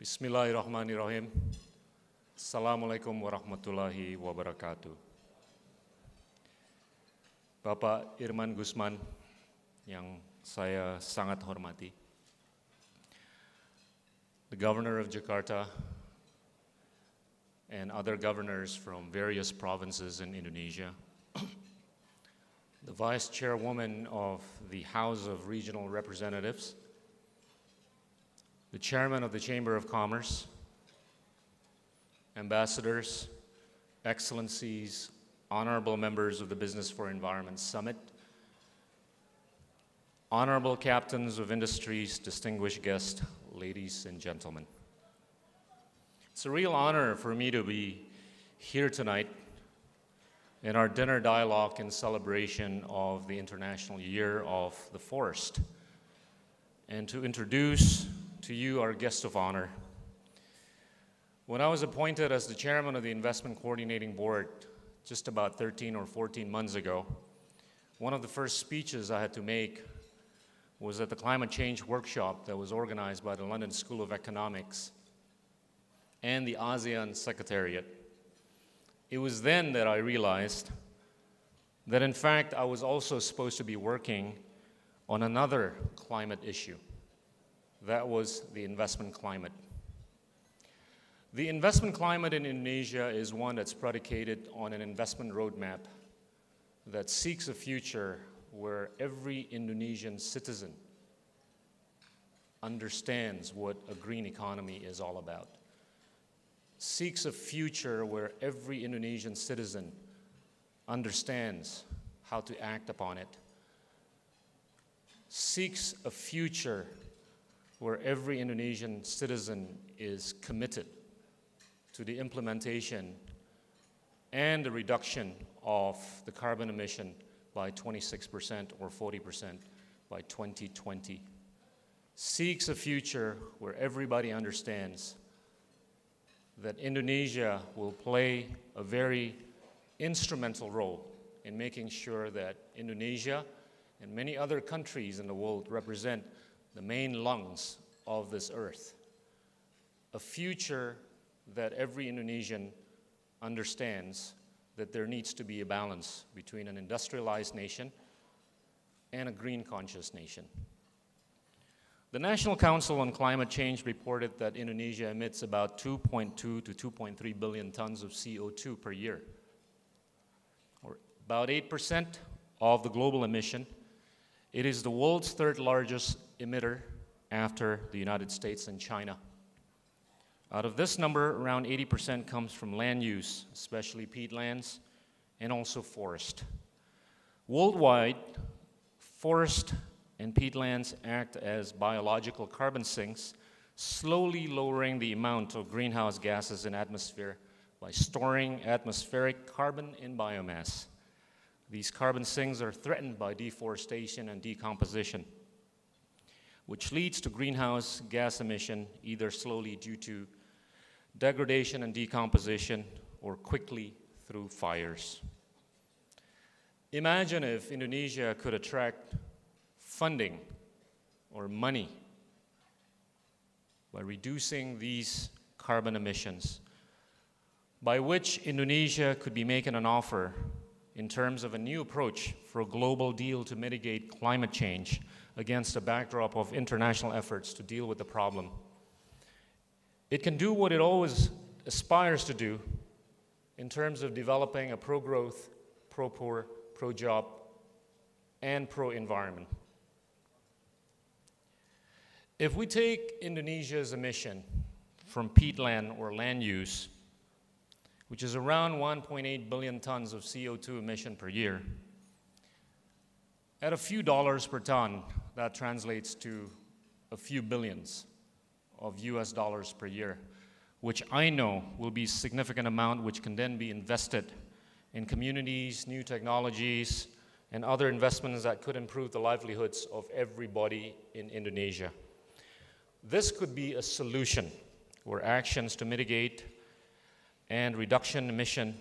Bismillahirrahmanirrahim. Assalamualaikum warahmatullahi wabarakatuh. Bapak Irman Gusman yang saya sangat hormati, the Governor of Jakarta and other governors from various provinces in Indonesia, the Vice Chairwoman of the House of Regional Representatives, the Chairman of the Chamber of Commerce, ambassadors, excellencies, honorable members of the Business for Environment Summit, honorable captains of industries, distinguished guests, ladies and gentlemen. It's a real honor for me to be here tonight in our dinner dialogue in celebration of the International Year of the Forest, and to introduce to you our guest of honor. When I was appointed as the chairman of the Investment Coordinating Board just about 13 or 14 months ago, one of the first speeches I had to make was at the climate change workshop that was organized by the London School of Economics and the ASEAN Secretariat. It was then that I realized that in fact I was also supposed to be working on another climate issue. That was the investment climate. The investment climate in Indonesia is one that's predicated on an investment roadmap that seeks a future where every Indonesian citizen understands what a green economy is all about. Seeks a future where every Indonesian citizen understands how to act upon it. Seeks a future where every Indonesian citizen is committed to the implementation and the reduction of the carbon emission by 26% or 40% by 2020. Seeks a future where everybody understands that Indonesia will play a very instrumental role in making sure that Indonesia and many other countries in the world represent the main lungs of this earth. A future that every Indonesian understands that there needs to be a balance between an industrialized nation and a green conscious nation. The National Council on Climate Change reported that Indonesia emits about 2.2 to 2.3 billion tons of CO2 per year, or about 8% of the global emission. It is the world's third largest emitter after the United States and China. Out of this number, around 80% comes from land use, especially peatlands, and also forest. Worldwide, forest and peatlands act as biological carbon sinks, slowly lowering the amount of greenhouse gases in atmosphere by storing atmospheric carbon in biomass. These carbon sinks are threatened by deforestation and decomposition, which leads to greenhouse gas emission either slowly due to degradation and decomposition or quickly through fires. Imagine if Indonesia could attract funding or money by reducing these carbon emissions, by which Indonesia could be making an offer in terms of a new approach for a global deal to mitigate climate change against a backdrop of international efforts to deal with the problem. It can do what it always aspires to do in terms of developing a pro-growth, pro-poor, pro-job, and pro-environment. If we take Indonesia's emission from peatland or land use, which is around 1.8 billion tons of CO2 emission per year, at a few dollars per ton, that translates to a few billions of US dollars per year, which I know will be a significant amount which can then be invested in communities, new technologies, and other investments that could improve the livelihoods of everybody in Indonesia. This could be a solution where actions to mitigate and reduction emission